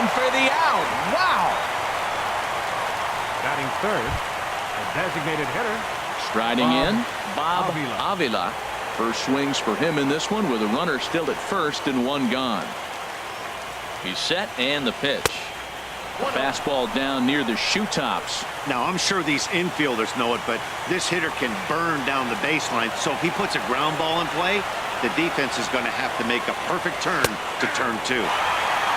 in for the out. Wow. Batting third, a designated hitter. Striding in, Bob Avila. First swings for him in this one with a runner still at first and one gone. He's set and the pitch. Fastball down near the shoe tops. Now, I'm sure these infielders know it, but this hitter can burn down the baseline. So if he puts a ground ball in play, the defense is going to have to make a perfect turn to turn two.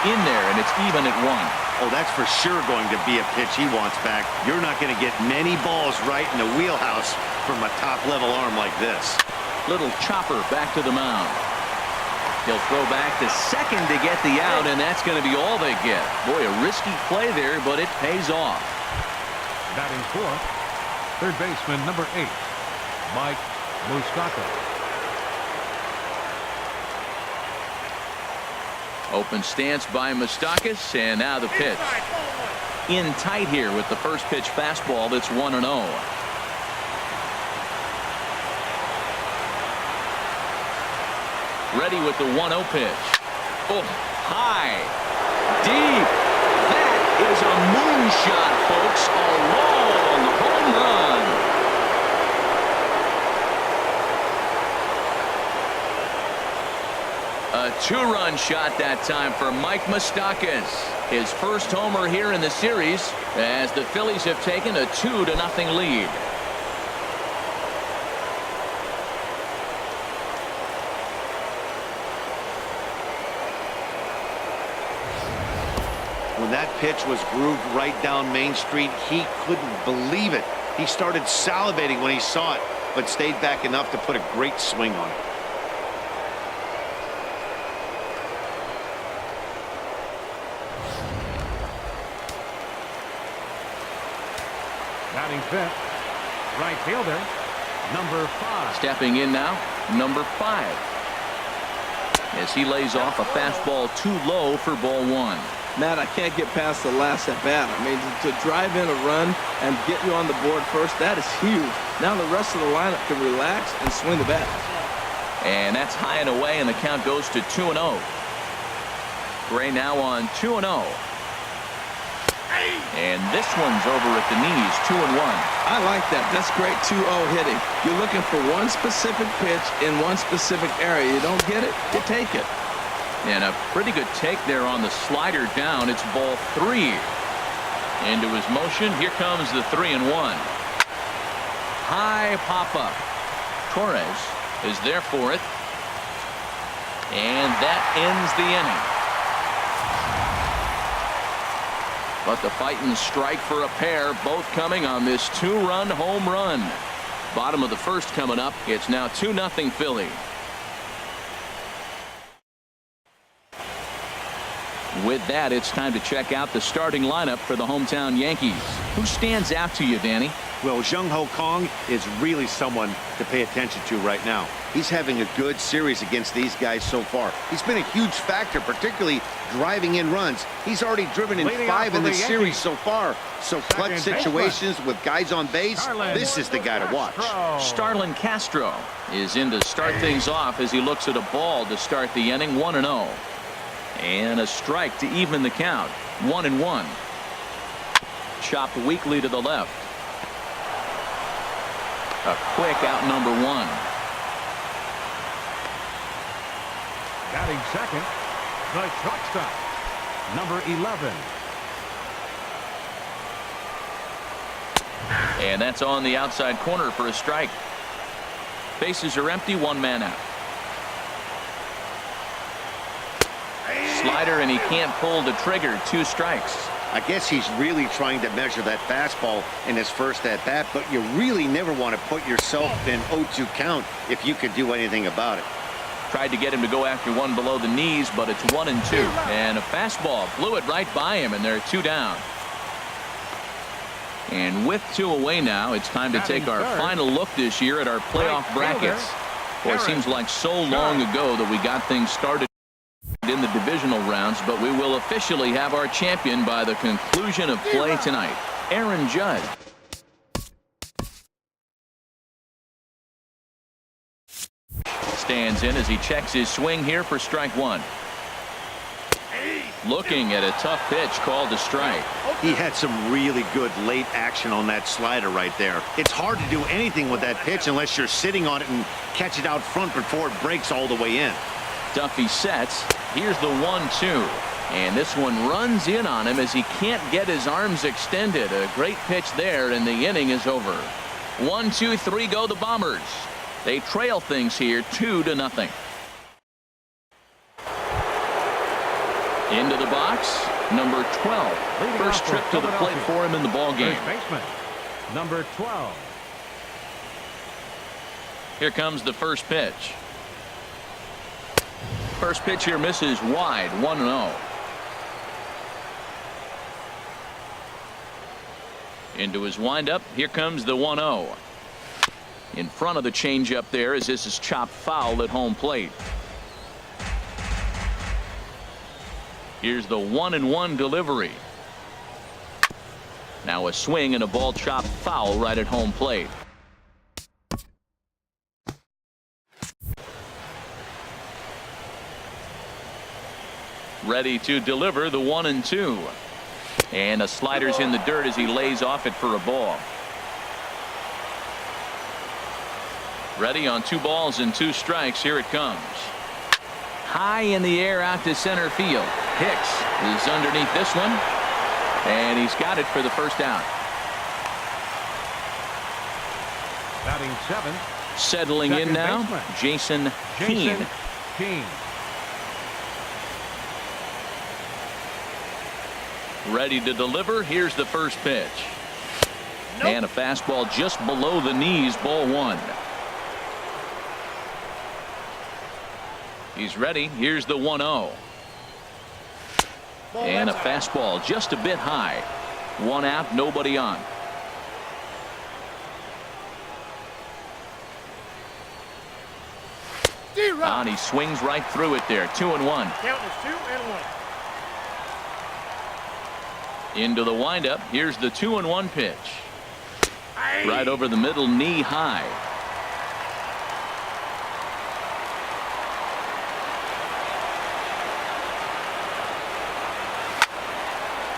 In there, and it's even at one. Oh, that's for sure going to be a pitch he wants back. You're not going to get many balls right in the wheelhouse from a top-level arm like this. Little chopper back to the mound. He'll throw back to second to get the out, and that's going to be all they get. Boy, a risky play there, but it pays off. Batting fourth, third baseman number 8, Mike Moustakas. Open stance by Moustakas, and now the pitch. In tight here with the first pitch fastball that's 1-0. Ready with the 1-0 pitch. Oh, high, deep. That is a moonshot, folks. A long home run. A two-run shot that time for Mike Moustakas. His first homer here in the series as the Phillies have taken a 2-0 lead. When that pitch was grooved right down Main Street, he couldn't believe it. He started salivating when he saw it, but stayed back enough to put a great swing on it. Batting fifth, right fielder, number 5. Stepping in now, number 5. As he lays off a fastball too low for ball 1. Matt, I can't get past the last at bat. I mean, to drive in a run and get you on the board first, that is huge. Now the rest of the lineup can relax and swing the bat. And that's high and away, and the count goes to 2-0. Gray now on 2-0. And this one's over at the knees, 2-1. I like that. That's great 2-0 hitting. You're looking for one specific pitch in one specific area. You don't get it, you take it. And a pretty good take there on the slider down. It's ball 3. Into his motion. Here comes the 3-1. High pop up. Torres is there for it. And that ends the inning. But the fighting strike for a pair, both coming on this 2-run home run. Bottom of the first coming up. It's now 2-0 Philly. With that, it's time to check out the starting lineup for the hometown Yankees. Who stands out to you, Danny? Well, Jung Ho Kong is really someone to pay attention to right now. He's having a good series against these guys so far. He's been a huge factor, particularly driving in runs. He's already driven in 5 in this series so far. So clutch situations with guys on base, this is the guy to watch. Starlin Castro is in to start things off as he looks at a ball to start the inning, 1-0. And a strike to even the count, 1-1. Chopped weakly to the left. A quick out number 1. Batting second, the shortstop, number 11. And that's on the outside corner for a strike. Bases are empty, 1 man out. Slider, and he can't pull the trigger, 2 strikes. I guess he's really trying to measure that fastball in his first at-bat, but you really never want to put yourself in 0-2 count if you could do anything about it. Tried to get him to go after one below the knees, but it's 1-2. And a fastball blew it right by him, and they're 2 down. And with 2 away now, it's time to take our final look this year at our playoff brackets. Boy, it seems like so long ago that we got things started in the divisional rounds, but we will officially have our champion by the conclusion of play tonight. Aaron Judge. Stands in as he checks his swing here for strike 1. Looking at a tough pitch called a strike. He had some really good late action on that slider right there. It's hard to do anything with that pitch unless you're sitting on it and catch it out front before it breaks all the way in. Duffy sets. Here's the 1-2. And this one runs in on him as he can't get his arms extended. A great pitch there, and the inning is over. 1, 2, 3 go the Bombers. They trail things here 2-0. Into the box, number 12. First trip to the plate for him in the ball game. First baseman, number 12. Here comes the first pitch. First pitch here misses wide, 1-0. Into his windup, here comes the 1-0. In front of the changeup there as this is chopped foul at home plate. Here's the 1-1 delivery. Now a swing and a ball chopped foul right at home plate. Ready to deliver the 1-2. And a slider's in the dirt as he lays off it for a ball. Ready on 2 balls and 2 strikes. Here it comes. High in the air out to center field. Hicks is underneath this one. And he's got it for the first out. Batting 7. Settling in Second now, baseman. Jason Keane. Keane. Ready to deliver. Here's the first pitch. And a fastball just below the knees, ball 1. He's ready. Here's the 1-0. And a fastball just a bit high. 1 out, nobody on. And he swings right through it there. 2-1. Count is 2-1. Into the windup. Here's the 2-1 pitch. Right over the middle, knee high.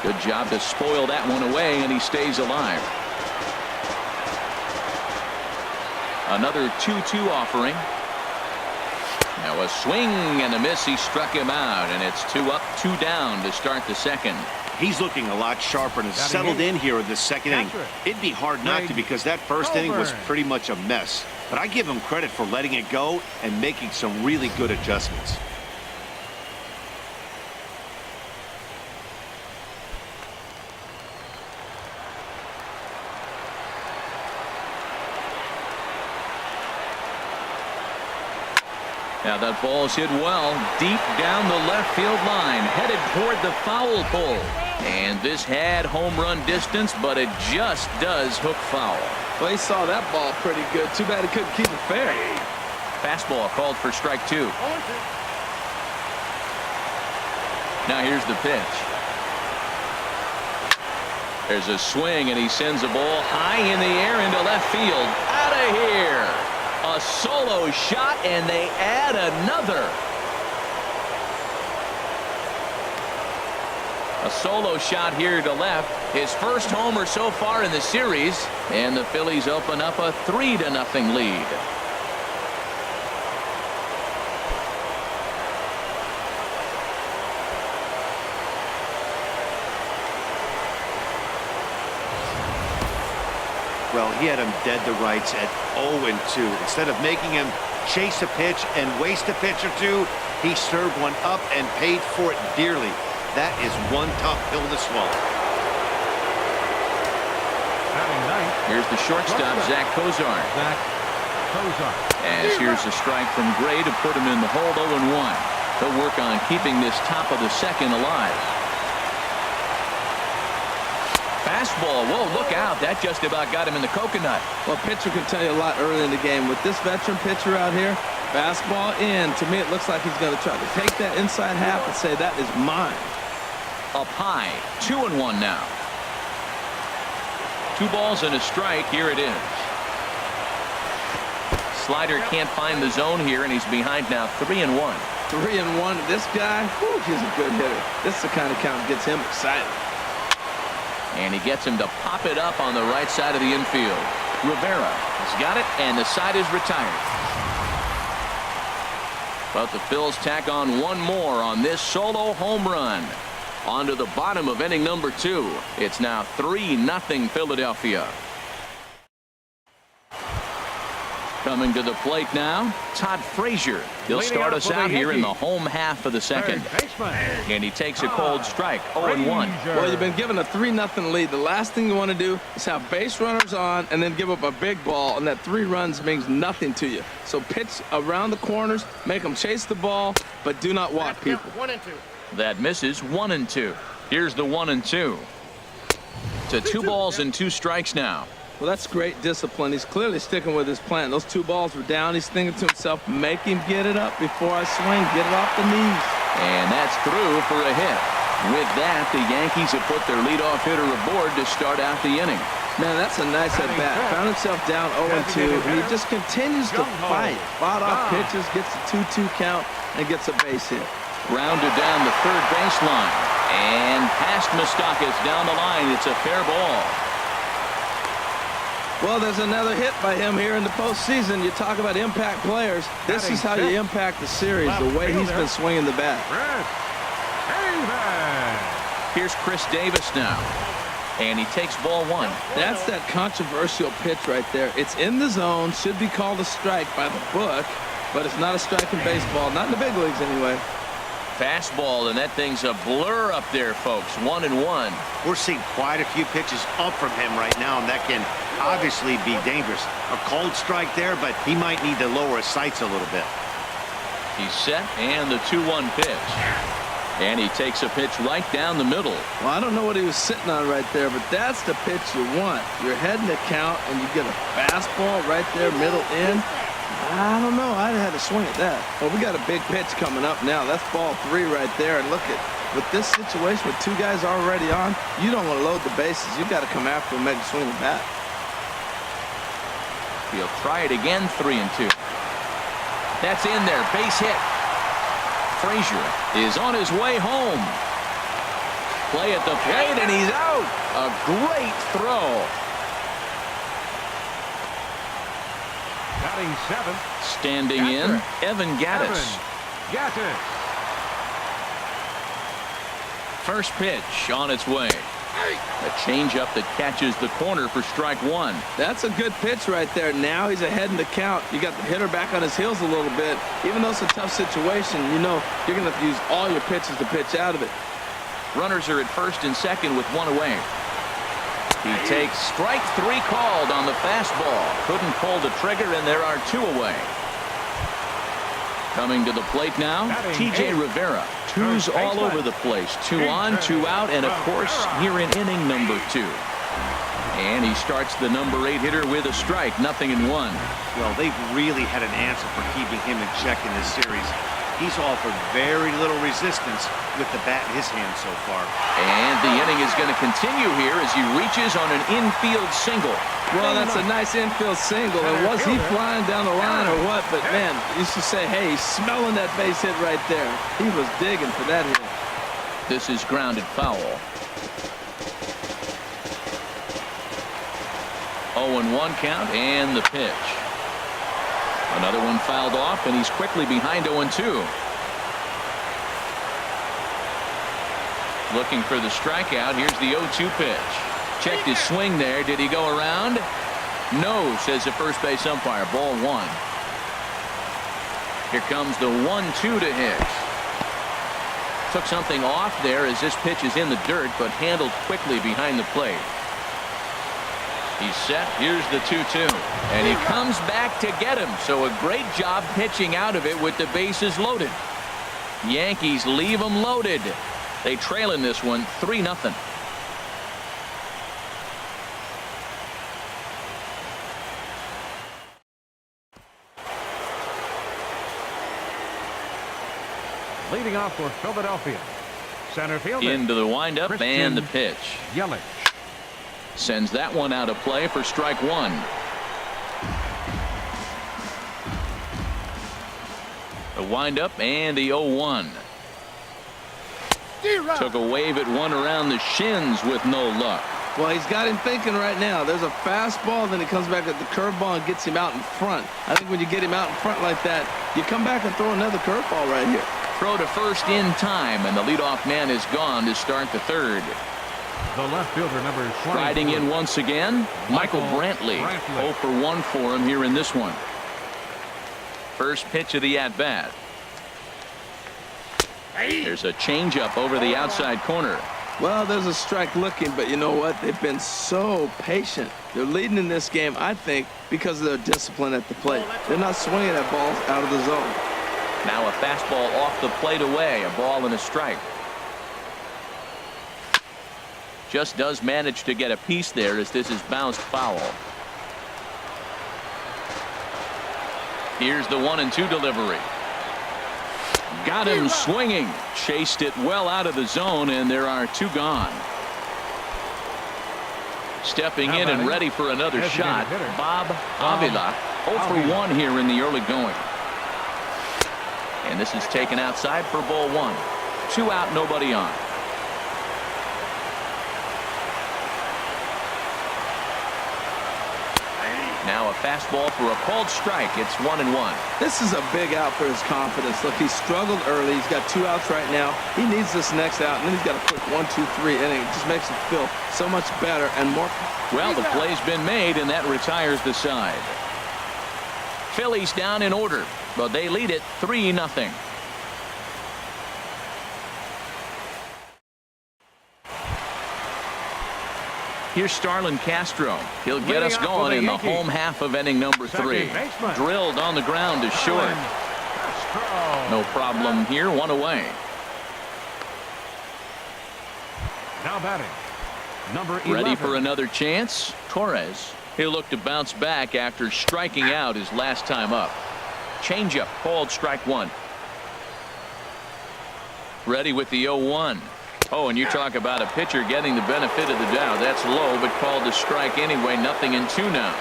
Good job to spoil that one away, and he stays alive. Another 2-2 offering. Now a swing and a miss. He struck him out, and it's 2 up, 2 down to start the second. He's looking a lot sharper and has settled in here in the second inning. It'd be hard not to because that first inning was pretty much a mess. But I give him credit for letting it go and making some really good adjustments. Now that ball's hit well deep down the left field line, headed toward the foul pole. And this had home run distance, but it just does hook foul. Well, he saw that ball pretty good. Too bad he couldn't keep it fair. Fastball called for strike 2. Now here's the pitch. There's a swing, and he sends a ball high in the air into left field. Out of here. A solo shot, and they add another. A solo shot here to left. His first homer so far in the series. And the Phillies open up a 3-0 lead. Well, he had him dead to rights at 0-2. Instead of making him chase a pitch and waste a pitch or two, he served one up and paid for it dearly. That is one tough pill to swallow. Here's the shortstop, Zach Cozart. As here's a strike from Gray to put him in the hole. 0-1. He'll work on keeping this top of the second alive. Fastball. Whoa, look out. That just about got him in the coconut. Well, pitcher can tell you a lot early in the game. With this veteran pitcher out here, fastball in. To me, it looks like he's going to try to take that inside half and say, that is mine. Up high. 2-1 now. 2 balls and a strike. Here it is. Slider can't find the zone here, and he's behind now 3-1. 3-1. This guy, whew, he's a good hitter. This is the kind of count that gets him excited. And he gets him to pop it up on the right side of the infield. Rivera has got it, and the side is retired. But the Phils tack on one more on this solo home run. On to the bottom of inning number 2. It's now 3-0 Philadelphia. Coming to the plate now, Todd Frazier. He'll start us out here in the home half of the second. And he takes a cold strike, 0-1. Well, you've been given a 3-0 lead. The last thing you want to do is have base runners on and then give up a big ball, and that 3 runs means nothing to you. So pitch around the corners, make them chase the ball, but do not walk people. 1-2. That misses, 1-2. Here's the 1-2. To 2 balls and 2 strikes now. Well, that's great discipline. He's clearly sticking with his plan. Those 2 balls were down. He's thinking to himself, make him get it up before I swing. Get it off the knees. And that's through for a hit. With that, the Yankees have put their leadoff hitter aboard to start out the inning. Man, that's a nice at-bat. Found himself down 0-2, and he just continues to fight. Fought off pitches, gets a 2-2 count, and gets a base hit. Grounded down the third baseline. And past Moustakas down the line. It's a fair ball. Well, there's another hit by him here in the postseason. You talk about impact players. This is how you impact the series, the way he's been swinging the bat. Here's Chris Davis now. And he takes ball 1. That's that controversial pitch right there. It's in the zone, should be called a strike by the book, but it's not a strike in baseball, not in the big leagues anyway. Fastball, and that thing's a blur up there, folks. 1-1. We're seeing quite a few pitches up from him right now, and that can obviously be dangerous. A cold strike there, but he might need to lower his sights a little bit. He's set, and the 2-1 pitch. And he takes a pitch right down the middle. Well, I don't know what he was sitting on right there, but that's the pitch you want. You're heading to count, and you get a fastball right there, middle in. I don't know. I'd have had to swing at that. Well, we got a big pitch coming up now. That's ball 3 right there. And look at, with this situation with 2 guys already on, you don't want to load the bases. You got to come after him, make him swing the bat. He'll try it again, 3-2. That's in there, base hit. Frazier is on his way home. Play at the plate, and he's out. A great throw. Batting 7. Standing in, Evan Gattis. First pitch on its way. A changeup that catches the corner for strike 1. That's a good pitch right there. Now he's ahead in the count. You got the hitter back on his heels a little bit. Even though it's a tough situation, you know you're going to have to use all your pitches to pitch out of it. Runners are at first and second with 1 away. He takes strike 3 called on the fastball. Couldn't pull the trigger, and there are 2 away. Coming to the plate now, T.J. Rivera. 2s all over the place. 2 on, 2 out, and of course, here in inning number 2. And he starts the number 8 hitter with a strike, 0-1. Well, they've really had an answer for keeping him in check in this series. He's offered very little resistance with the bat in his hand so far. And the inning is going to continue here as he reaches on an infield single. Well, that's a nice infield single. And was he flying down the line or what? But, man, you should say, hey, he's smelling that base hit right there. He was digging for that hit. This is grounded foul. 0-1 count, and the pitch. Another one fouled off, and he's quickly behind 0-2. Looking for the strikeout. Here's the 0-2 pitch. Checked his swing there. Did he go around? No, says the first base umpire. Ball 1. Here comes the 1-2 to Hicks. Took something off there as this pitch is in the dirt, but handled quickly behind the plate. He's set. Here's the 2-2. And he comes back to get him. So a great job pitching out of it with the bases loaded. Yankees leave them loaded. They trail in this one 3-0. Leading off for Philadelphia. Center fielder. Into the windup and the pitch. Yelich. Sends that one out of play for strike 1. The windup and the 0-1. Took a wave at one around the shins with no luck. Well, he's got him thinking right now. There's a fastball, then he comes back at the curveball and gets him out in front. I think when you get him out in front like that, you come back and throw another curveball right here. Throw to first in time, and the leadoff man is gone to start the third. The left fielder, number 20. Riding in once again, Michael Brantley. 0 for 1 for him here in this one. First pitch of the at-bat. There's a changeup over the outside corner. Well, there's a strike looking, but you know what? They've been so patient. They're leading in this game, I think, because of their discipline at the plate. They're not swinging at balls out of the zone. Now a fastball off the plate away, a ball and a strike. Just does manage to get a piece there as this is bounced foul. Here's the 1-2 delivery. Got him swinging. Chased it well out of the zone, and there are 2 gone. Stepping in and ready for another shot, Bob Avila. 0 for 1 here in the early going. And this is taken outside for ball 1. 2 out, nobody on. Now a fastball for a called strike. It's 1-1. This is a big out for his confidence. Look, he struggled early. He's got 2 outs right now. He needs this next out, and then he's got a quick 1, 2, 3 inning. It just makes him feel so much better and more. Well, the play's been made, and that retires the side. Phillies down in order, but they lead it 3-0. Here's Starlin Castro. He'll get us going in the home half of inning number 3. Drilled on the ground to short. No problem here. 1 away. Now batting, number 11. Ready for another chance. Torres. He'll look to bounce back after striking out his last time up. Changeup called strike 1. Ready with the 0-1. Oh, and you talk about a pitcher getting the benefit of the doubt. That's low, but called a strike anyway. 0-2 now.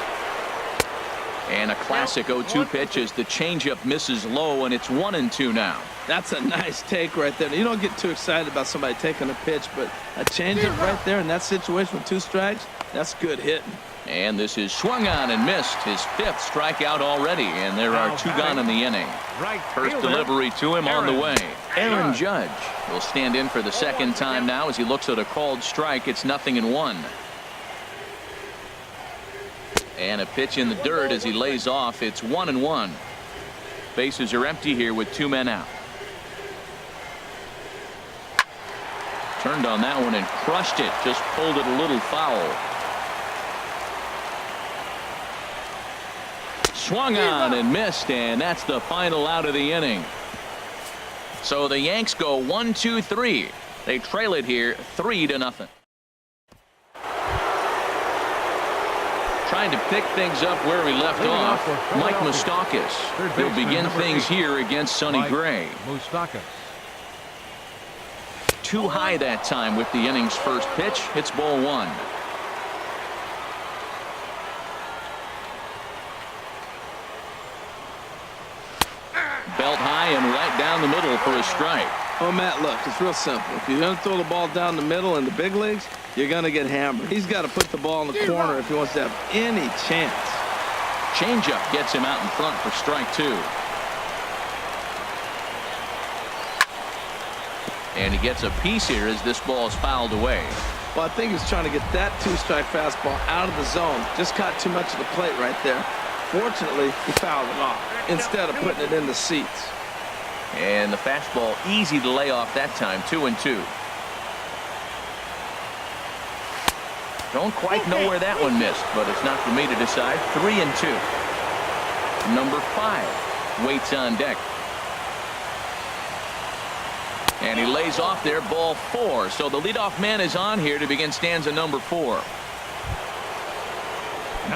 And a classic 0-2 pitch as the changeup misses low, and it's 1-2 now. That's a nice take right there. You don't get too excited about somebody taking a pitch, but a changeup right there in that situation with 2 strikes, that's good hitting. And this is swung on and missed. His 5th strikeout already, and there are 2 gone in the inning. First delivery to him on the way. Aaron Judge will stand in for the second time now as he looks at a called strike. It's 0-1. And a pitch in the dirt as he lays off. It's 1-1. Bases are empty here with 2 men out. Turned on that one and crushed it. Just pulled it a little foul. Swung on and missed, and that's the final out of the inning. So the Yanks go 1, 2, 3. They trail it here 3-0. Trying to pick things up where we left off. Mike Moustakas. He'll begin things here against Sonny Gray. Too high that time with the inning's first pitch. It's ball 1. Belt high and right down the middle for a strike. Oh, Matt, look, it's real simple. If you're going to throw the ball down the middle in the big leagues, you're going to get hammered. He's got to put the ball in the corner if he wants to have any chance. Changeup gets him out in front for strike 2. And he gets a piece here as this ball is fouled away. Well, I think he's trying to get that 2-strike fastball out of the zone. Just caught too much of the plate right there. Fortunately, he fouled it off instead of putting it in the seats. And the fastball easy to lay off that time. 2-2. Don't quite know where that one missed, but it's not for me to decide. 3-2. Number 5 waits on deck. And he lays off there, ball 4. So the leadoff man is on here to begin stanza number 4.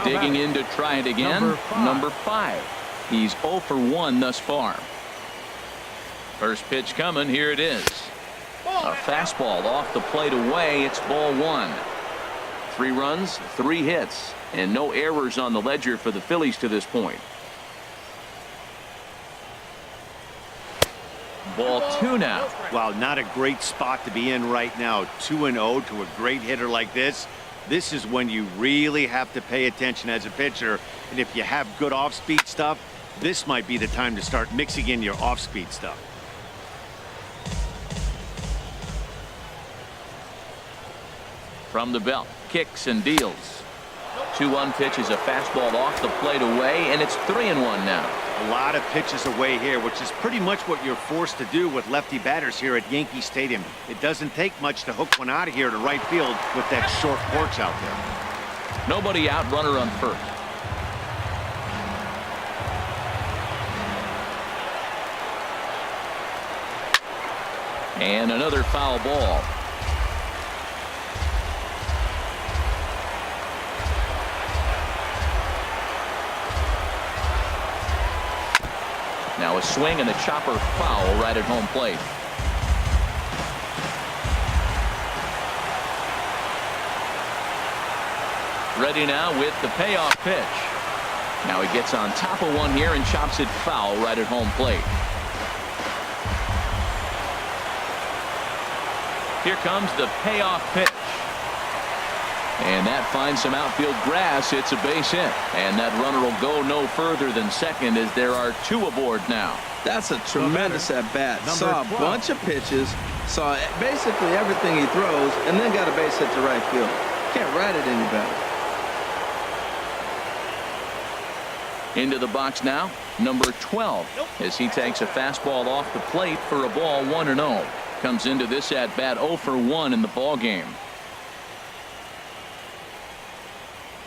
Digging in to try it again. Number 5. He's 0 for 1 thus far. First pitch coming. Here it is. A fastball off the plate away. It's ball 1. 3 runs, 3 hits, and no errors on the ledger for the Phillies to this point. 0-2 now. Wow, not a great spot to be in right now. 2-0 to a great hitter like this. This is when you really have to pay attention as a pitcher. And if you have good off-speed stuff, this might be the time to start mixing in your off-speed stuff. From the belt, kicks and deals. 2-1 pitch is a fastball off the plate away, and it's 3-1 now. A lot of pitches away here, which is pretty much what you're forced to do with lefty batters here at Yankee Stadium. It doesn't take much to hook one out of here to right field with that short porch out there. Nobody out, runner on first. And another foul ball. Now a swing and a chopper foul right at home plate. Ready now with the payoff pitch. Now he gets on top of one here and chops it foul right at home plate. Here comes the payoff pitch. And that finds some outfield grass. It's a base hit. And that runner will go no further than second as there are two aboard now. That's a tremendous at-bat. Saw a bunch of pitches, saw basically everything he throws, and then got a base hit to right field. Can't write it any better. Into the box now, number 12, as he takes a fastball off the plate for a ball 1-0. Comes into this at-bat 0 for 1 in the ball game.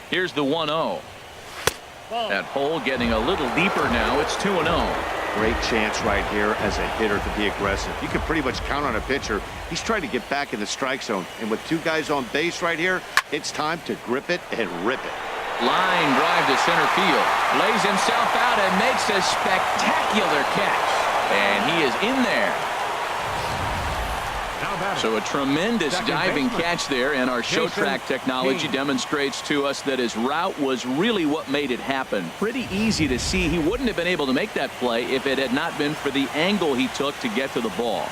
Here's the 1-0. That hole getting a little deeper now. It's 2-0. Great chance right here as a hitter to be aggressive. You can pretty much count on a pitcher. He's trying to get back in the strike zone. And with two guys on base right here, it's time to grip it and rip it. Line drive to center field. Lays himself out and makes a spectacular catch. And he is in there. So a tremendous diving catch there, and our show track technology demonstrates to us that his route was really what made it happen. Pretty easy to see he wouldn't have been able to make that play if it had not been for the angle he took to get to the ball.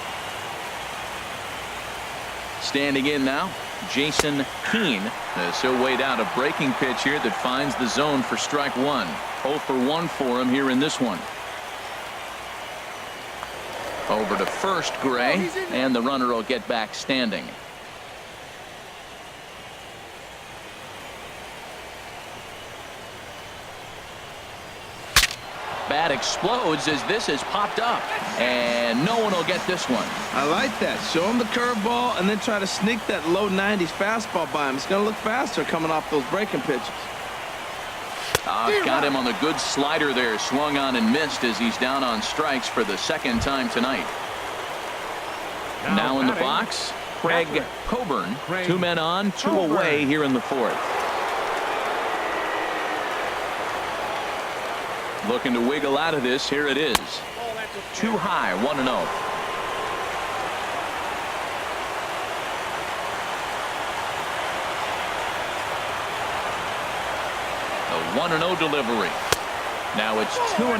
Standing in now, Jason Keane. As he'll wait out a breaking pitch here that finds the zone for strike one. 0 for 1 for him here in this one. Over to first, Gray, and the runner will get back standing. Bat explodes as this has popped up, and no one will get this one. I like that. Show him the curveball and then try to sneak that low 90s fastball by him. It's going to look faster coming off those breaking pitches. Got him on the good slider there. Swung on and missed as he's down on strikes for the second time tonight. Now in the box, Craig Coburn. 2 men on, 2 away here in the fourth. Looking to wiggle out of this. Here it is. Too high, 1-0. The 1-0 delivery. Now it's 2-0.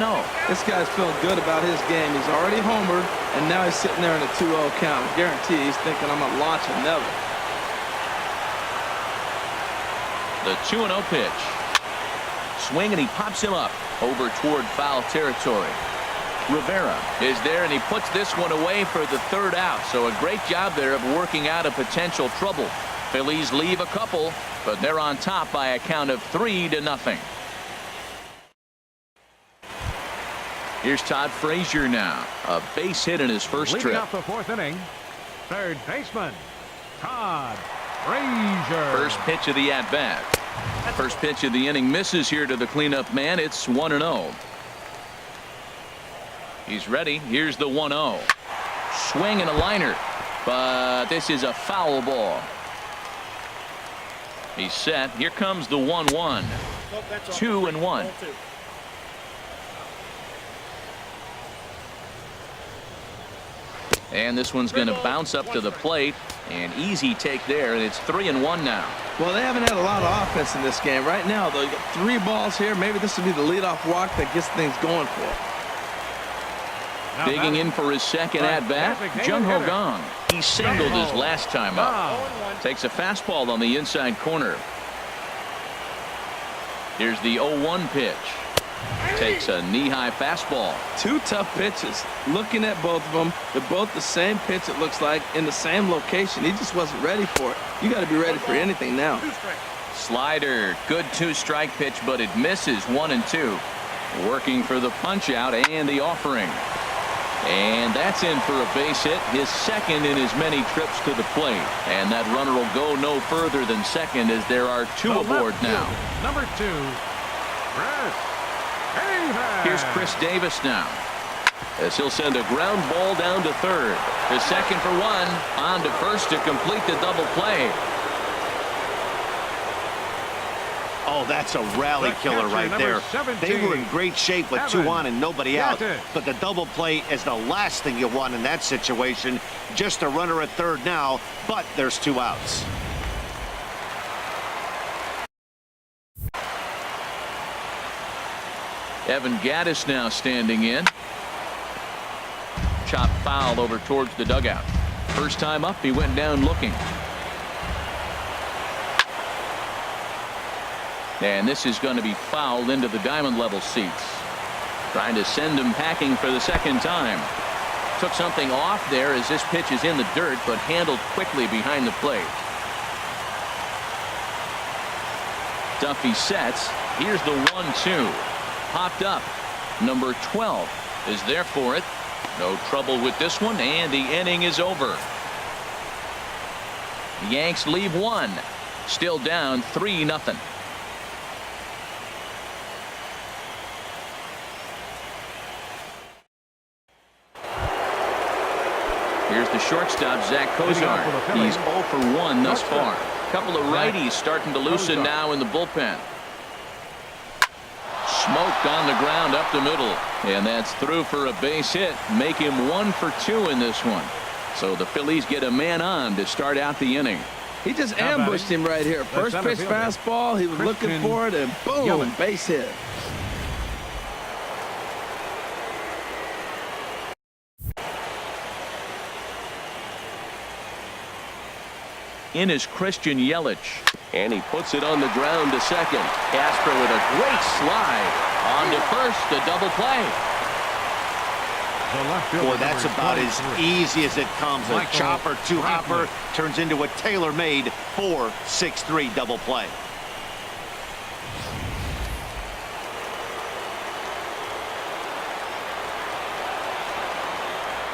This guy's feeling good about his game. He's already homered, and now he's sitting there in a 2-0 count. I guarantee he's thinking, I'm going to launch another. The 2-0 pitch. Swing, and he pops him up over toward foul territory. Rivera is there, and he puts this one away for the third out. So a great job there of working out a potential trouble. Phillies leave a couple, but they're on top by a count of 3-0. Here's Todd Frazier now. A base hit in his first Leading trip. off the fourth inning, third baseman, Todd Frazier. First pitch of the at-bat. First pitch of the inning misses here to the cleanup man. It's 1-0. He's ready. Here's the 1-0. Swing and a liner. But this is a foul ball. He's set. Here comes the 1-1. 2-1. And this one's going to bounce up to the plate. An easy take there, and it's 3-1 now. Well, they haven't had a lot of offense in this game. Right now, though, you got 3 balls here. Maybe this will be the leadoff walk that gets things going for them. Digging in for his second at-bat, Jung Ho Gong. He singled his last time up. Takes a fastball on the inside corner. Here's the 0-1 pitch. Takes a knee-high fastball. Two tough pitches. Looking at both of them, they're both the same pitch, it looks like, in the same location. He just wasn't ready for it. You got to be ready for anything now. Slider, good 2-strike pitch, but it misses 1-2. Working for the punch-out and the offering. And that's in for a base hit, his second in as many trips to the plate. And that runner will go no further than second as there are two aboard now. Number 2, Chris Davis. Here's Chris Davis now, as he'll send a ground ball down to third. The second for one, on to first to complete the double play. Oh, that's a rally killer right there. 17. They were in great shape with 2 on and nobody out. Got it. But the double play is the last thing you want in that situation. Just a runner at third now, but there's 2 outs. Evan Gattis now standing in. Chop foul over towards the dugout. First time up, he went down looking. And this is going to be fouled into the diamond level seats. Trying to send him packing for the second time. Took something off there as this pitch is in the dirt, but handled quickly behind the plate. Duffy sets. Here's the 1-2. Popped up. Number 12 is there for it. No trouble with this one, and the inning is over. The Yanks leave one. Still down 3-0. Here's the shortstop, Zach Kozar. He's 0 for 1 thus far. Couple of righties starting to loosen now in the bullpen. Smoked on the ground up the middle. And that's through for a base hit. Make him 1 for 2 in this one. So the Phillies get a man on to start out the inning. He just ambushed him right here. First pitch fastball, he was looking for it, and boom, base hit. In is Christian Yelich. And he puts it on the ground to second. Casper with a great slide. On to first, the double play. Boy, that's about as easy as it comes. A chopper, 2-hopper turns into a tailor-made 4-6-3 double play.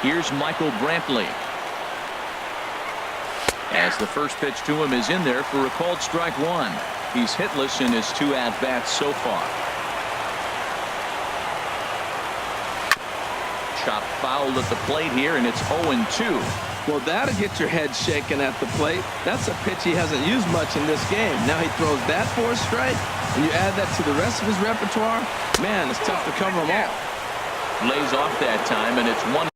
Here's Michael Brantley. As the first pitch to him is in there for a called strike 1. He's hitless in his 2 at-bats so far. Chop fouled at the plate here, and it's 0-2. Well, that'll get your head shaken at the plate. That's a pitch he hasn't used much in this game. Now he throws that for a strike, and you add that to the rest of his repertoire. Man, it's tough to cover them all. Lays off that time, and it's 1.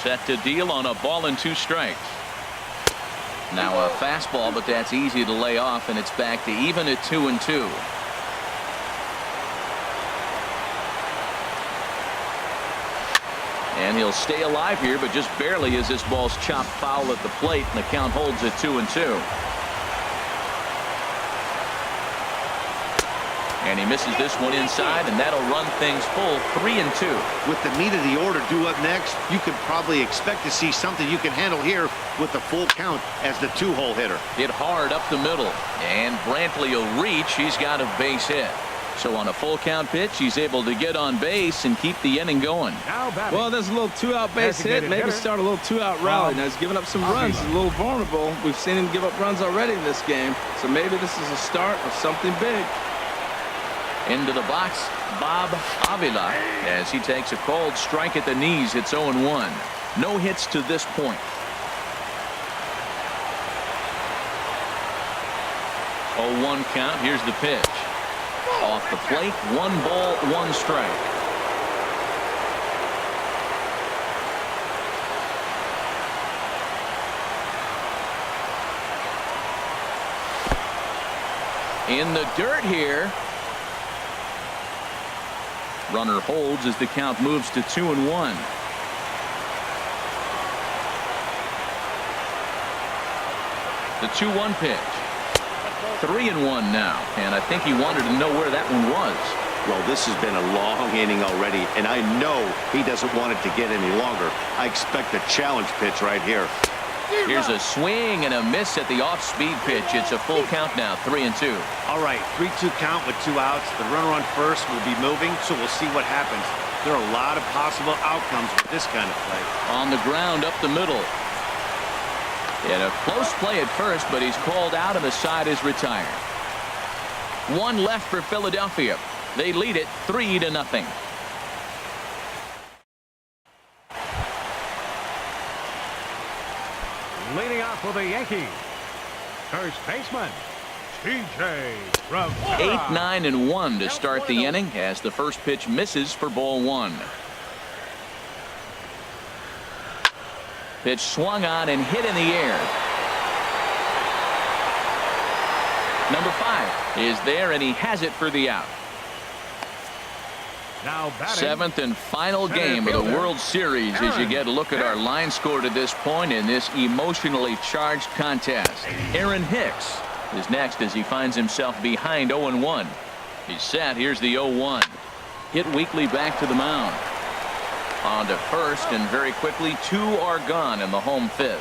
Set to deal on a ball and 2 strikes. Now a fastball, but that's easy to lay off, and it's back to even at 2-2. And he'll stay alive here, but just barely as this ball's chopped foul at the plate, and the count holds at 2-2. And he misses this one inside, and that'll run things full 3-2. With the meat of the order due up next, you could probably expect to see something you can handle here with the full count as the 2-hole hitter. Hit hard up the middle, and Brantley will reach. He's got a base hit. So on a full count pitch, he's able to get on base and keep the inning going. Well, there's a little 2-out base hit. Maybe start a little 2-out rally. Now he's giving up some runs. He's a little vulnerable. We've seen him give up runs already in this game. So maybe this is a start of something big. Into the box, Bob Avila, as he takes a cold strike at the knees. It's 0-1. No hits to this point. 0-1 count. Here's the pitch. Off the plate, 1 ball, 1 strike. in the dirt here. Runner holds as the count moves to 2-1. The 2-1 pitch. 3-1 now, and I think he wanted to know where that one was. Well, this has been a long inning already, and I know he doesn't want it to get any longer. I expect a challenge pitch right here. Here's a swing and a miss at the off-speed pitch. It's a full count now, 3-2. All right, 3-2 count with 2 outs. The runner on first will be moving, so we'll see what happens. There are a lot of possible outcomes with this kind of play. On the ground up the middle. In a close play at first, but he's called out and the side is retired. One left for Philadelphia. They lead it 3-0. Leading off for the Yankees, first baseman, T.J. Rivera. 8-9-1 to start the inning as the first pitch misses for ball 1. Pitch swung on and hit in the air. Number 5 is there, and he has it for the out. Now batting, Seventh and final game of the World Series as you get a look at our line score to this point in this emotionally charged contest. Aaron Hicks is next as he finds himself behind 0-1. He's set. Here's the 0-1. Hit weakly back to the mound. On to first, and very quickly 2 are gone in the home 5th.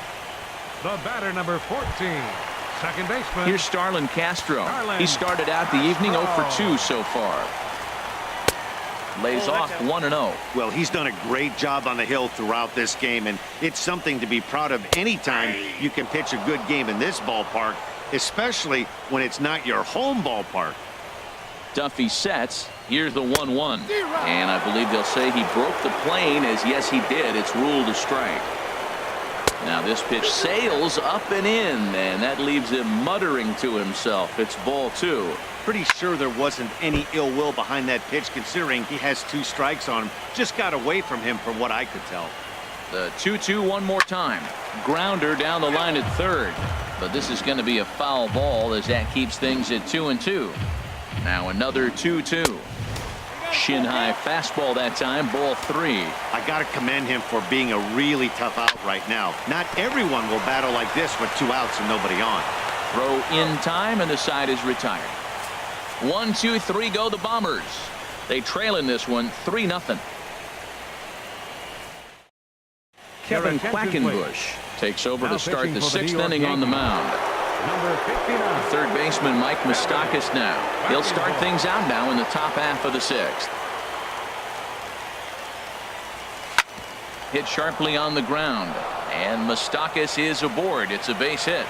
the batter, number 14, second baseman. Here's Starlin Castro. He started out the evening 0 for 2 so far. Lays off 1-0. Well, he's done a great job on the hill throughout this game, and it's something to be proud of anytime you can pitch a good game in this ballpark, especially when it's not your home ballpark. Duffy sets. Here's the 1-1. And I believe they'll say he broke the plane, as yes he did. It's ruled a strike. Now this pitch sails up and in, and that leaves him muttering to himself. It's ball 2. Pretty sure there wasn't any ill will behind that pitch, considering he has 2 strikes on him. Just got away from him from what I could tell. The 2-2 one more time. Grounder down the line at third. But this is going to be a foul ball as that keeps things at 2-2. Now another 2-2. Shin high fastball that time, ball 3. I got to commend him for being a really tough out right now. Not everyone will battle like this with 2 outs and nobody on. Throw in time, and the side is retired. 1, 2, 3 go the Bombers. They trail in this one 3-0. Kevin Quackenbush takes over to start the 6th inning on the mound. Number 59. Third baseman Mike Moustakas now. He'll start things out now in the top half of the 6th. Hit sharply on the ground, and Moustakas is aboard. It's a base hit.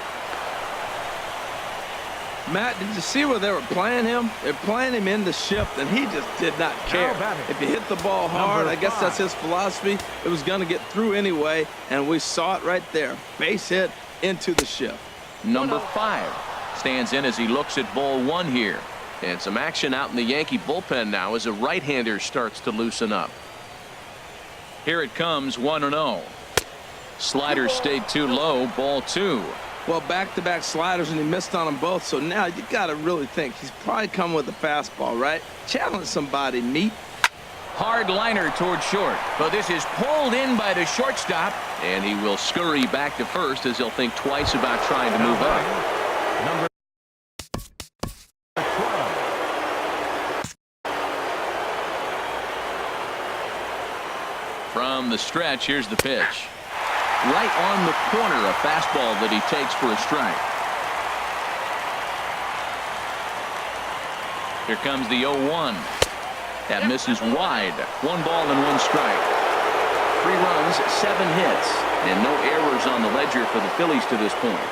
Matt, did you see where they were playing him? They're playing him in the shift, and he just did not care. If you hit the ball hard, I guess that's his philosophy. It was going to get through anyway, and we saw it right there. Base hit into the shift. Number 5 stands in as he looks at ball 1 here. And some action out in the Yankee bullpen now as a right-hander starts to loosen up. Here it comes, 1-0. Slider stayed too low, ball 2. Well, back-to-back sliders, and he missed on them both. So now you got to really think he's probably coming with a fastball, right? Challenge somebody, meat. Hard liner toward short, but this is pulled in by the shortstop, and he will scurry back to first as he'll think twice about trying to move up. Number 12. From the stretch, here's the pitch. Right on the corner, a fastball that he takes for a strike. Here comes the 0-1. That misses wide. 1 ball and 1 strike. 3 runs, 7 hits, and no errors on the ledger for the Phillies to this point.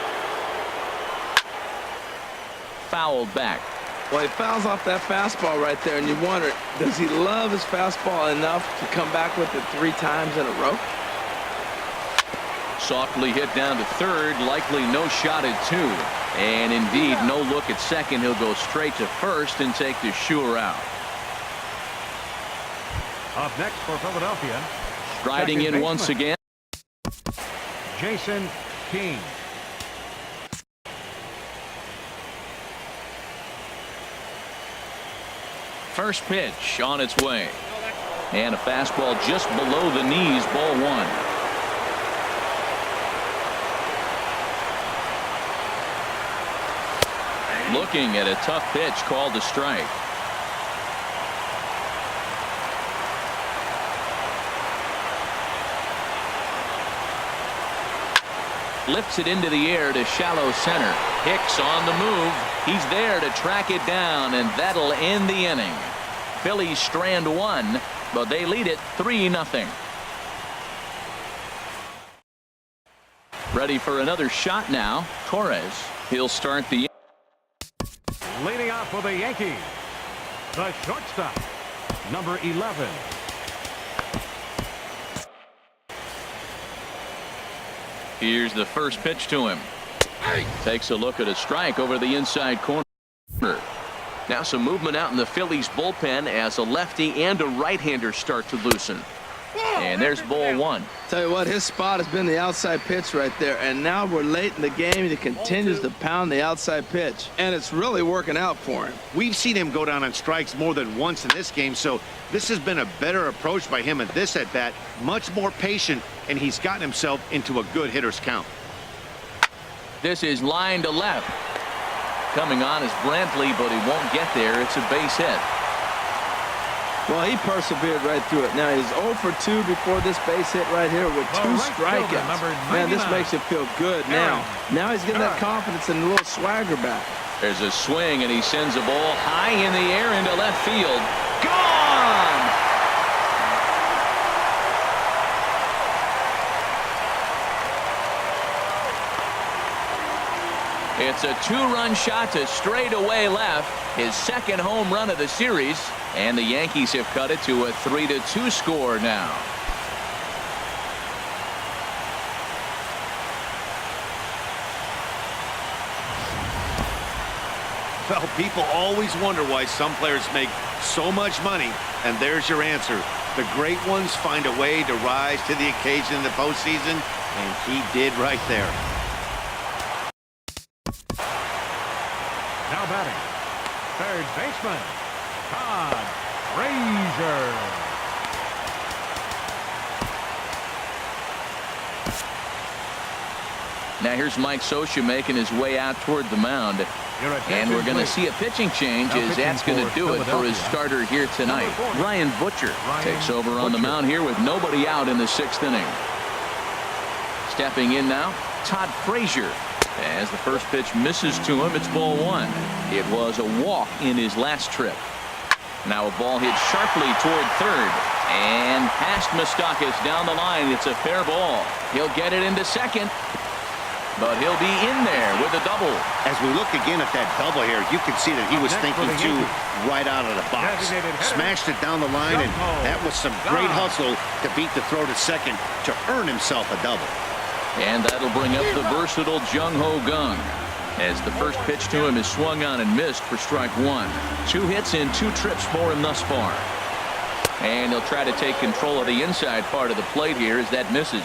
Fouled back. Well, he fouls off that fastball right there, and you wonder, does he love his fastball enough to come back with it 3 times in a row? Softly hit down to third, likely no shot at 2. And indeed, no look at second. He'll go straight to first and take the sure out. Up next for Philadelphia, Striding in once again. Jason King. First pitch on its way. And a fastball just below the knees, ball one. Looking at a tough pitch called a strike. Lifts it into the air to shallow center. Hicks on the move. He's there to track it down, and that'll end the inning. Phillies strand one, but they lead it 3-0. Ready for another shot now. Torres. He'll start the. Leading off for the Yankees, the shortstop, number 11. Here's the first pitch to him. Takes a look at a strike over the inside corner. Now some movement out in the Phillies bullpen as a lefty and a right-hander start to loosen. And there's ball one. Tell you what, his spot has been the outside pitch right there, and now we're late in the game and he continues to pound the outside pitch, and it's really working out for him. We've seen him go down on strikes more than once in this game, so this has been a better approach by him at this at-bat. Much more patient, and he's gotten himself into a good hitter's count. This is line to left. Coming on is Brantley, but he won't get there. It's a base hit. Well, he persevered right through it. Now he's 0 for 2 before this base hit right here with The 2 right fielder, strikeouts. number Man, this 99. makes you feel good now. Now he's getting that confidence and a little swagger back. There's a swing, and he sends a ball high in the air into left field. Gone! It's a 2-run shot to straightaway left, his second home run of the series, and the Yankees have cut it to a 3-2 score now. Well, people always wonder why some players make so much money, and there's your answer. The great ones find a way to rise to the occasion in the postseason, and he did right there. Now batting, third baseman, Todd Frazier. Now here's Mike Scioscia making his way out toward the mound. And we're going to see a pitching change Now as that's pitching going to for do it for his Philadelphia. starter here tonight. Number 40. Ryan Butcher takes over on the Butcher. mound here with nobody out in the 6th inning. Stepping in now, Todd Frazier. As the first pitch misses to him, it's ball one. It was a walk in his last trip. Now a ball hit sharply toward third. And past Moustakas down the line. It's a fair ball. He'll get it into second. But he'll be in there with a double. As we look again at that double here, you can see that he was Next thinking for the too Yankees. right out of the box. Designated hitter, Smashed it down the line, and Jung-Ho that was some great Kang. hustle to beat the throw to second to earn himself a double. And that'll bring up the versatile Jung-Ho Kang. As the first pitch to him is swung on and missed for strike one. 2 hits and 2 trips for him thus far. And he'll try to take control of the inside part of the plate here as that misses.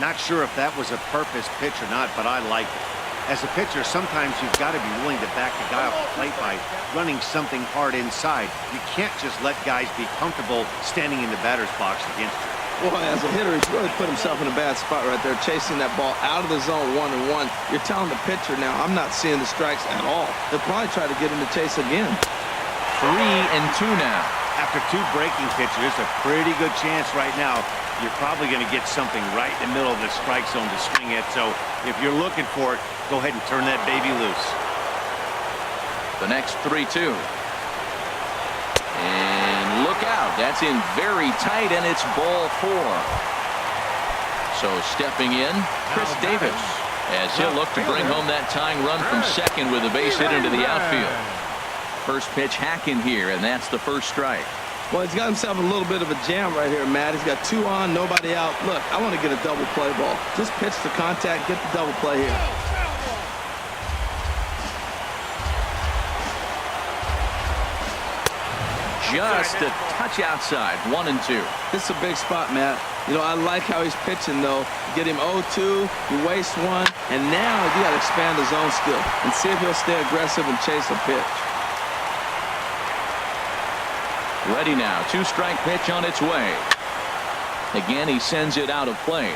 Not sure if that was a purpose pitch or not, but I like it. As a pitcher, sometimes you've got to be willing to back the guy off the plate by running something hard inside. You can't just let guys be comfortable standing in the batter's box against you. Boy, as a hitter, he's really put himself in a bad spot right there, chasing that ball out of the zone 1-1. You're telling the pitcher now, I'm not seeing the strikes at all. They'll probably try to get him to chase again. 3-2 now. After 2 breaking pitches, there's a pretty good chance right now you're probably going to get something right in the middle of the strike zone to swing at. So if you're looking for it, go ahead and turn that baby loose. The next 3-2. And look out. That's in very tight, and it's ball 4. So stepping in, Chris Davis, as he'll look to bring home that tying run from second with a base hit into the outfield. First pitch hacking here, and that's the first strike. Well, he's got himself a little bit of a jam right here, Matt. He's got 2 on, nobody out. Look, I want to get a double play ball. Just pitch the contact, get the double play here. Just a touch outside, 1-2. This is a big spot, Matt. You know, I like how he's pitching, though. Get him 0-2, you waste 1, and now you got to expand the zone skill and see if he'll stay aggressive and chase a pitch. Ready now. 2-strike pitch on its way. Again, he sends it out of play.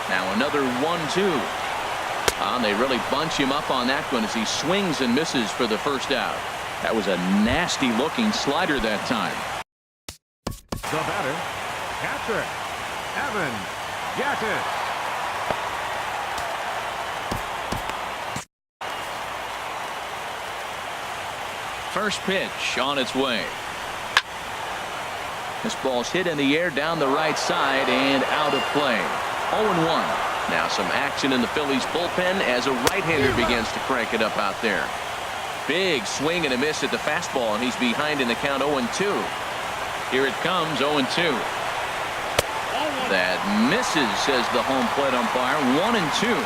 Now another 1-2. And they really bunch him up on that one as he swings and misses for the first out. That was a nasty looking slider that time. The batter, catcher, Evan Gattis. First pitch on its way. This ball's hit in the air down the right side and out of play. 0-1. Now some action in the Phillies bullpen as a right-hander begins to crank it up out there. Big swing and a miss at the fastball, and he's behind in the count 0-2. Here it comes, 0-2. That misses, says the home plate umpire. 1-2.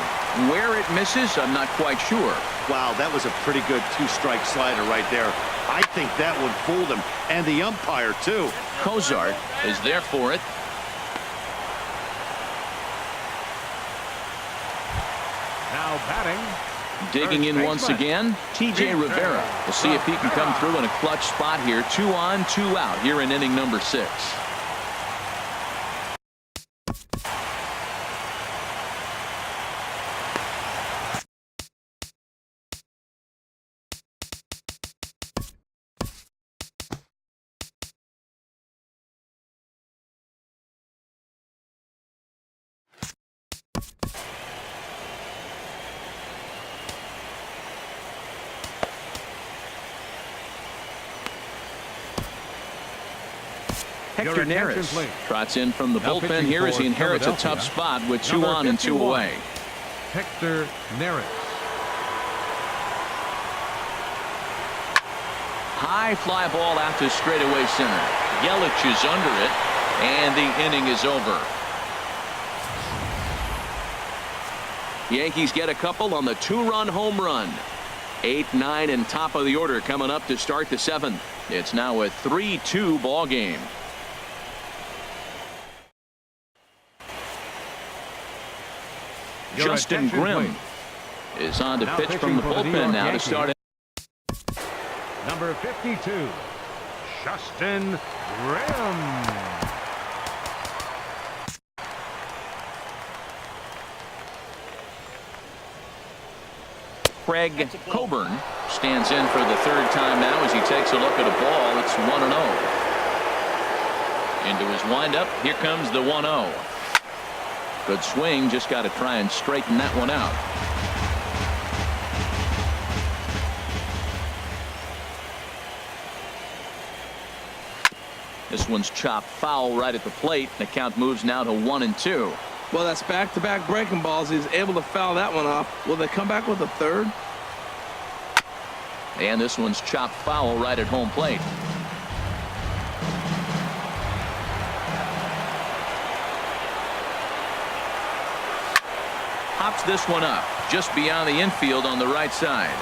Where it misses, I'm not quite sure. Wow, that was a pretty good 2-strike slider right there. I think that one fooled him, and the umpire too. Cozart is there for it. Now batting. Digging in once again, TJ Rivera. We'll see if he can come through in a clutch spot here. 2 on, 2 out here in inning number 6. Hector Neris trots in from the bullpen here as he inherits a tough spot with 2 on and 2 away. Hector Neris. High fly ball out to straightaway center. Yelich is under it, and the inning is over. Yankees get a couple on the 2-run home run. 8, 9, and top of the order coming up to start the 7th. It's now a 3-2 ball game. Justin Grimm is on to pitch from the bullpen now to start it. Number 52, Justin Grimm. Craig Coburn stands in for the 3rd time now as he takes a look at a ball. It's 1-0. Into his windup. Here comes the 1-0. Good swing. Just got to try and straighten that one out. This one's chopped foul right at the plate. The count moves now to 1-2. Well, that's back-to-back breaking balls. He's able to foul that one off. Will they come back with a 3rd? And this one's chopped foul right at home plate. Hops this one up just beyond the infield on the right side.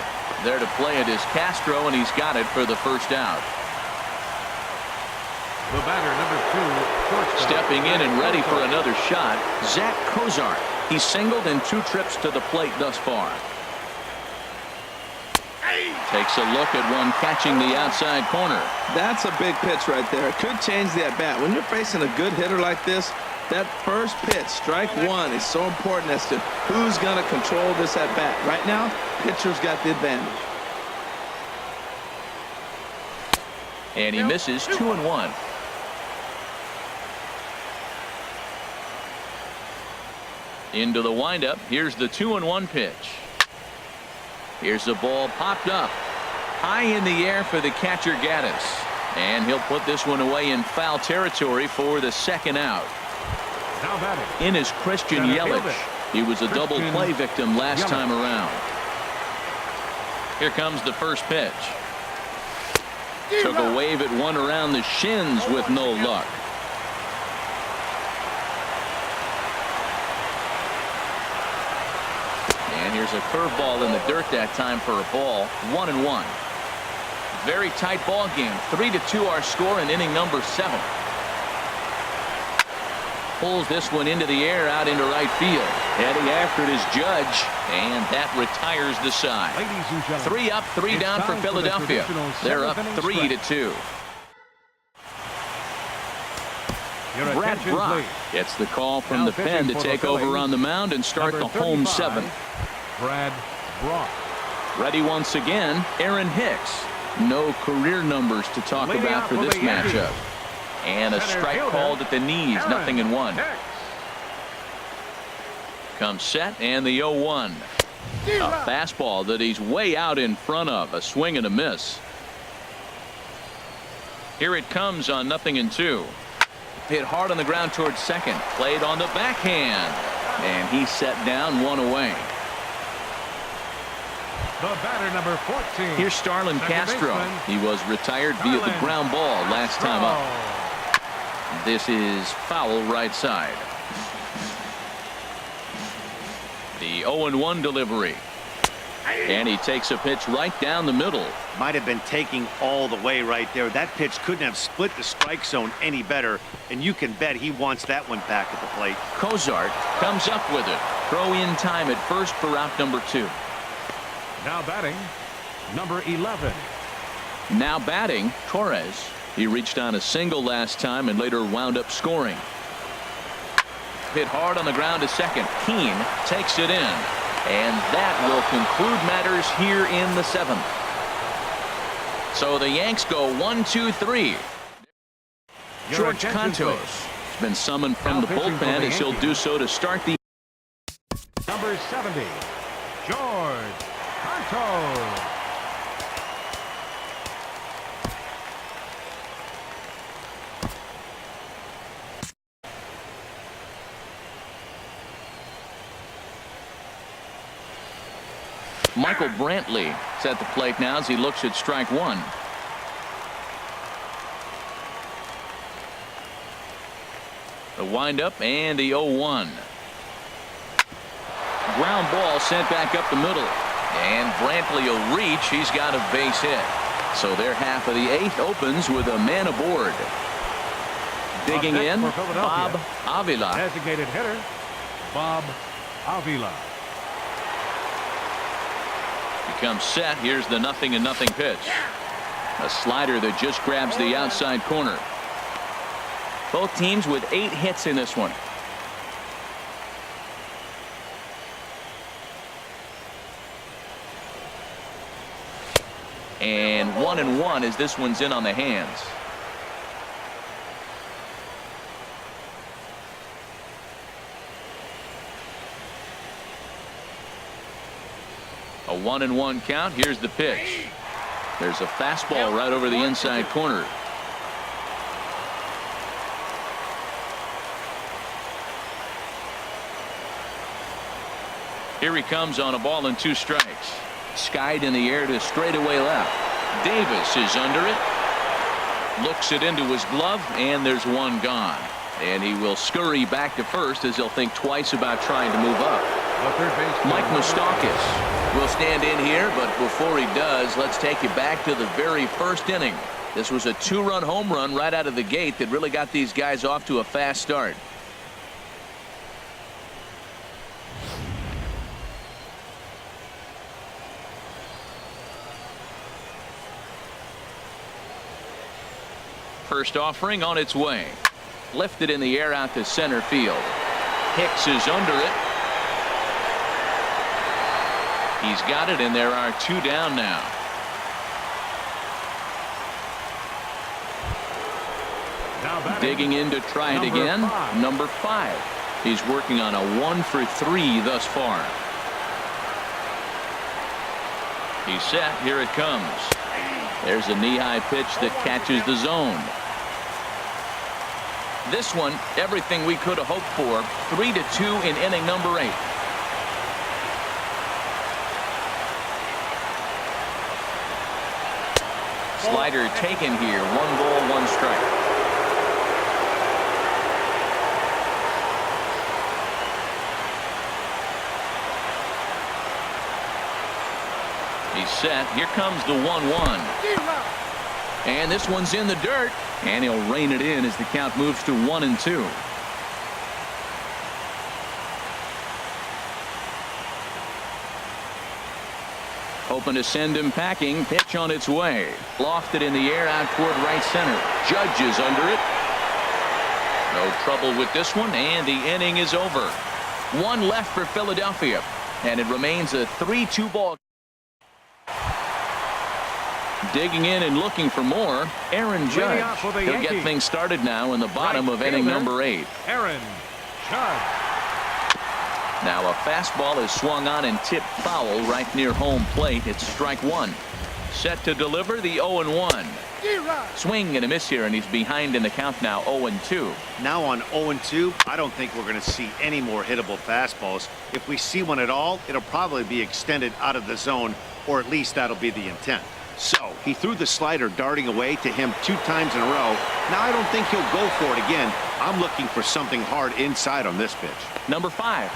There to play it is Castro, and he's got it for the first out. The batter, number 2, shortstop. Stepping in and ready for another shot, Zach Cozart. He's singled in 2 trips to the plate thus far. Takes a look at one catching the outside corner. That's a big pitch right there. It could change the at-bat. When you're facing a good hitter like this, that first pitch, strike 1, is so important as to who's going to control this at-bat. Right now, pitcher's got the advantage. And he misses 2-1. Into the windup. Here's the 2-1 pitch. Here's the ball popped up high in the air for the catcher Gattis, and he'll put this one away in foul territory for the 2nd out. Now batting. In is Christian Yelich. He was a double play victim last time around. Here comes the first pitch. Took a wave at one around the shins with no luck. And here's a curveball in the dirt that time for a ball. 1-1. Very tight ball game. 3-2 our score in inning number 7. pulls this one into the air out into right field. Heading after it is Judge, and that retires the side. Ladies and gentlemen, 3 up, 3 it's down for time the Philadelphia. traditional They're up seventh-inning 3-2. Your Brad attention, Brock please. gets the call from Now the pen pitching to for the take over Phillies, on the mound and start number the home 35, seventh. Brad Brock. Ready once again, Aaron Hicks. No career numbers to talk Leading about off for for this the Yankees. matchup. And a Center strike fielder, called at the knees, Aaron 0-1. Hicks. Comes set and the 0-1. A fastball that he's way out in front of. A swing and a miss. Here it comes on 0-2. Hit hard on the ground towards second. Played on the backhand. And he's set down, 1 away. The batter, number 14. Here's Starlin Second Castro. baseman, He was retired via the Starlin ground ball last time up. This is foul right side. The 0-1 delivery. And he takes a pitch right down the middle. Might have been taking all the way right there. That pitch couldn't have split the strike zone any better, and you can bet he wants that one back at the plate. Cozart comes up with it. Throw in time at first for out number 2. Now batting, number 11. Now batting, Torres. He reached on a single last time and later wound up scoring. Hit hard on the ground to second. Keane takes it in. And that will conclude matters here in the 7th. So the Yanks go 1-2-3. Your George attention, Cantos please. has been summoned from Now the pitching for bullpen the as he'll do Yankees. so to start the Number 70, George Cantos. Michael Brantley is at the plate now as he looks at strike 1. The windup and the 0-1. Ground ball sent back up the middle. And Brantley will reach. He's got a base hit. So their half of the 8th opens with a man aboard. Digging Up next in, for Philadelphia, Bob Avila. Designated hitter, Bob Avila. He comes set. Here's the 0-0 pitch. A slider that just grabs the outside corner. Both teams with 8 hits in this one. And 1-1 as this one's in on the hands. A 1-1 count. Here's the pitch. There's a fastball right over the inside corner. Here he comes on a ball and 2 strikes. Skied in the air to straightaway left. Davis is under it. Looks it into his glove, and there's one gone. And he will scurry back to first as he'll think twice about trying to move up. The third baseman, Mike Moustakas will stand in here, but before he does, let's take you back to the very first inning. This was a 2-run home run right out of the gate that really got these guys off to a fast start. First offering on its way. Lifted in the air out to center field. Hicks is under it. He's got it, and there are 2 down now. now batting, Digging in to try it number again. 5. Number 5. He's working on a 1 for 3 thus far. He's set. Here it comes. There's a knee-high pitch that catches the zone. This one, everything we could have hoped for. 3-2 in inning number 8. Slider taken here. 1 ball, 1 strike. He's set. Here comes the 1-1. And this one's in the dirt. And he'll rein it in as the count moves to 1-2. Hoping to send him packing. Pitch on its way. Lofted in the air out toward right center. Judge is under it. No trouble with this one, and the inning is over. One left for Philadelphia, and it remains a 3-2 ball. Digging in and looking for more, Aaron Judge. He'll get things started now in the bottom of inning number 8. Aaron Judge. Now a fastball is swung on and tipped foul right near home plate. It's strike one. Set to deliver the 0-1. Swing and a miss here, and he's behind in the count now, 0-2. Now on 0-2, I don't think we're going to see any more hittable fastballs. If we see one at all, it'll probably be extended out of the zone, or at least that'll be the intent. So he threw the slider darting away to him 2 times in a row. Now I don't think he'll go for it again. I'm looking for something hard inside on this pitch. Number 5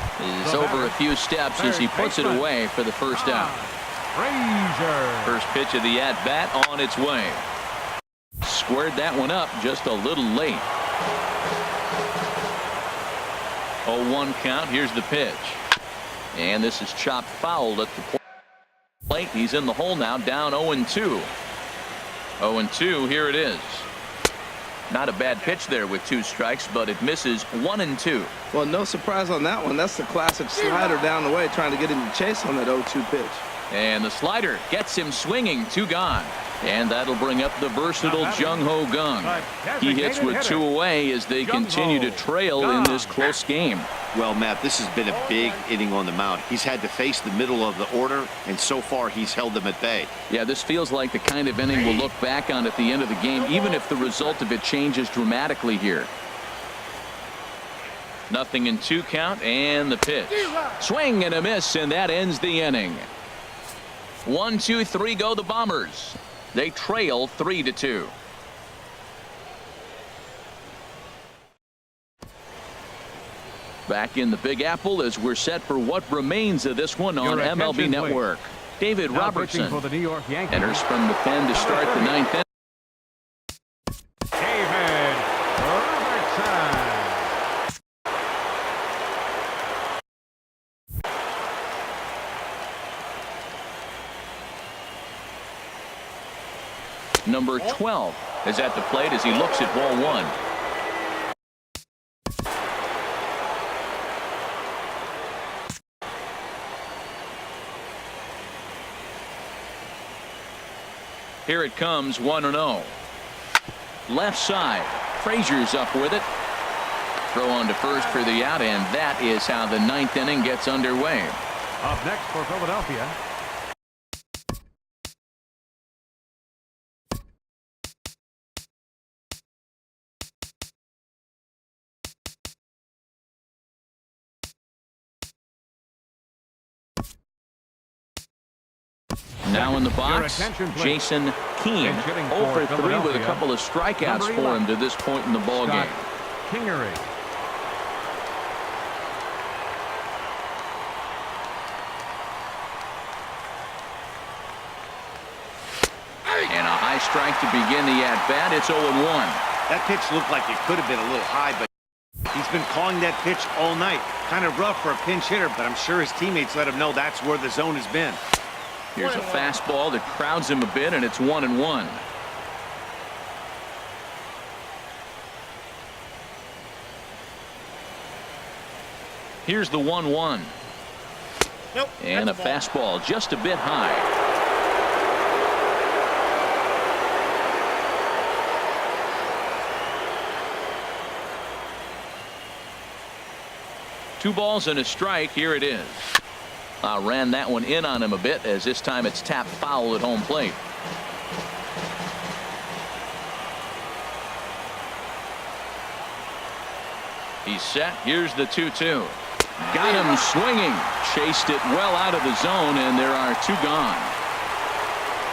is over a few steps as he puts it away for the first out. Frazier. First pitch of the at-bat on its way. Squared that one up just a little late. 0-1 count. Here's the pitch. And this is chopped foul at the plate. He's in the hole now, down 0-2. 0-2, here it is. Not a bad pitch there with 2 strikes, but it misses 1-2. Well, no surprise on that one. That's the classic slider down the way, trying to get him to chase on that 0-2 pitch. And the slider gets him swinging, 2 gone. And that'll bring up the versatile Jung Ho Kang. He hits with 2 away as they continue to trail in this close game. Well, Matt, this has been a big inning on the mound. He's had to face the middle of the order, and so far he's held them at bay. Yeah, this feels like the kind of inning we'll look back on at the end of the game, even if the result of it changes dramatically here. 0-2 count, and the pitch. Swing and a miss, and that ends the inning. 1, 2, 3 go the Bombers. They trail 3-2. Back in the Big Apple as we're set for what remains of this one on MLB Network. David Robertson for the New York Yankees. enters from the pen to start the 9th inning. David Robertson. Number 12 is at the plate as he looks at ball 1. Here it comes, 1-0. Left side. Frazier's up with it. Throw on to first for the out, and that is how the 9th inning gets underway. Up next for Philadelphia. Now in the box, Jason Keane, 0 for 3 with a couple of strikeouts for him to this point in the ballgame. Kingery. And a high strike to begin the at-bat. It's 0-1. That pitch looked like it could have been a little high, but he's been calling that pitch all night. Kind of rough for a pinch hitter, but I'm sure his teammates let him know that's where the zone has been. Here's a fastball that crowds him a bit, and it's 1-1. Here's the 1-1. Nope, and a fastball just a bit high. Two balls and a strike. Here it is. Ran that one in on him a bit, as this time it's tapped foul at home plate. He's set. Here's the 2-2. Got him swinging. Chased it well out of the zone, and there are 2 gone.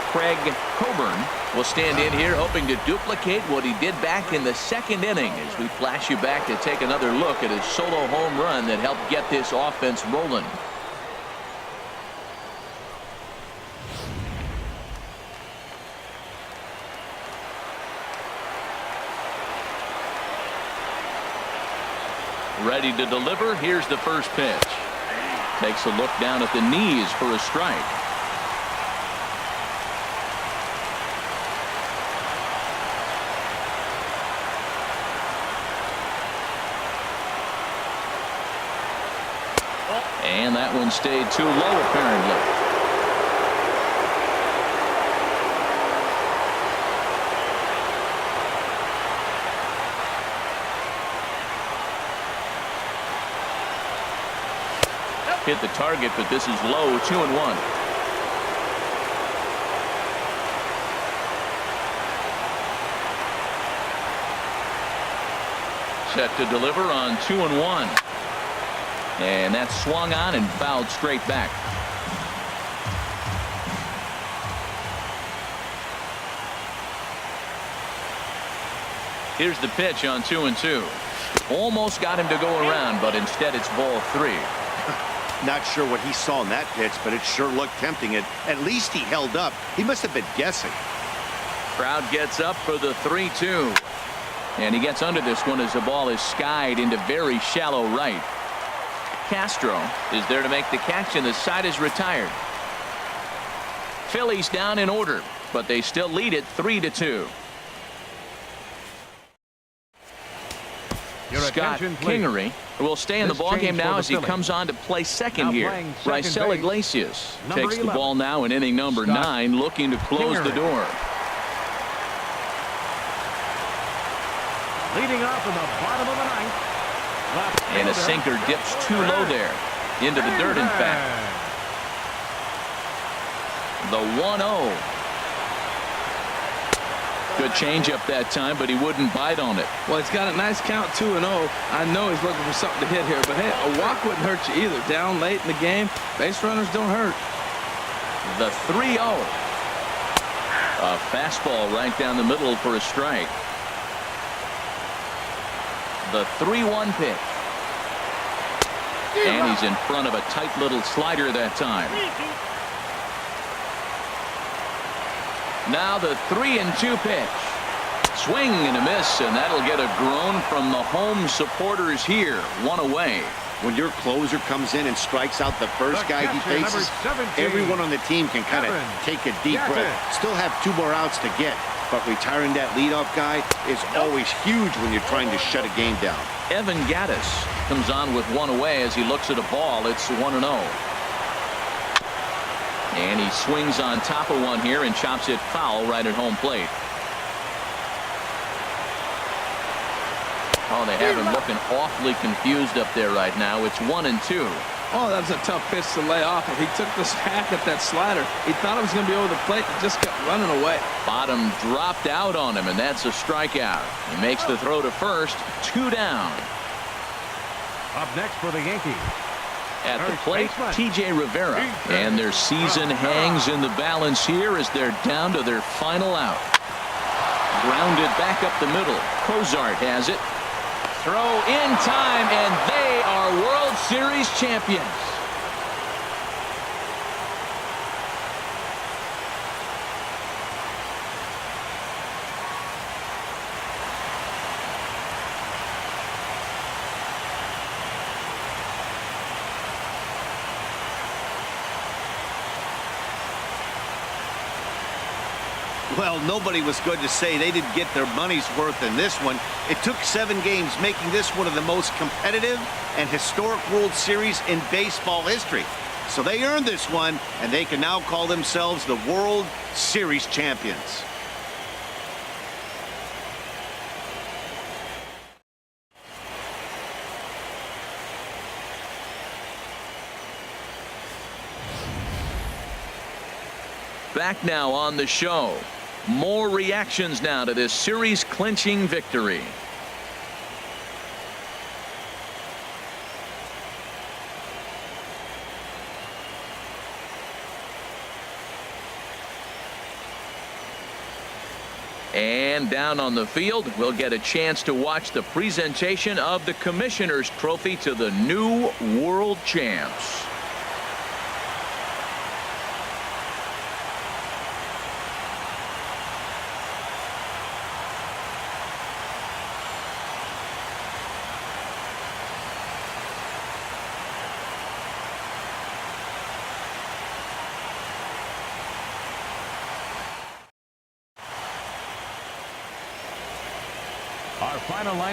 Craig Coburn will stand in here hoping to duplicate what he did back in the 2nd inning as we flash you back to take another look at his solo home run that helped get this offense rolling. Ready to deliver. Here's the first pitch. Takes a look down at the knees for a strike. And that one stayed too low, apparently. Hit the target, but this is low, 2-1. Set to deliver on 2-1. And that's swung on and fouled straight back. Here's the pitch on 2-2. Almost got him to go around, but instead it's ball 3. Not sure what he saw in that pitch, but it sure looked tempting. At least he held up. He must have been guessing. Crowd gets up for the 3-2. And he gets under this one as the ball is skied into very shallow right. Castro is there to make the catch, and the side is retired. Phillies down in order, but they still lead it 3-2. Scott Kingery will stay in the ballgame now as he comes on to play second here. Raisel Iglesias takes the ball now in inning number 9, looking to close the door. Leading off in the bottom of the ninth. And a sinker dips too low there. Into the dirt, in fact. The 1-0. Good changeup that time, but he wouldn't bite on it. Well, he's got a nice count, 2-0. I know he's looking for something to hit here, but hey, a walk wouldn't hurt you either. Down late in the game, base runners don't hurt. The 3-0. A fastball right down the middle for a strike. The 3-1 pitch. And he's in front of a tight little slider that time. Now the 3-2 pitch. Swing and a miss, and that'll get a groan from the home supporters here. 1 away. When your closer comes in and strikes out the first guy he faces, everyone on the team can kind of take a deep breath. Still have 2 more outs to get, but retiring that leadoff guy is always huge when you're trying to shut a game down. Evan Gattis comes on with 1 away as he looks at a ball. It's 1-0. And he swings on top of one here and chops it foul right at home plate. Oh, they have him looking awfully confused up there right now. It's 1-2. Oh, that was a tough pitch to lay off. If he took this hack at that slider, he thought it was going to be over the plate and just kept running away. Bottom dropped out on him, and that's a strikeout. He makes the throw to first. 2 down. Up next for the Yankees. At the plate, T.J. Rivera. And their season hangs in the balance here as they're down to their final out. Grounded back up the middle. Cozart has it. Throw in time, and they are World Series champions. Well, nobody was going to say they didn't get their money's worth in this one. It took 7 games, making this one of the most competitive and historic World Series in baseball history. So they earned this one, and they can now call themselves the World Series champions. Back now on the show. More reactions now to this series-clinching victory. And down on the field, we'll get a chance to watch the presentation of the Commissioner's Trophy to the new world champs. Our final line.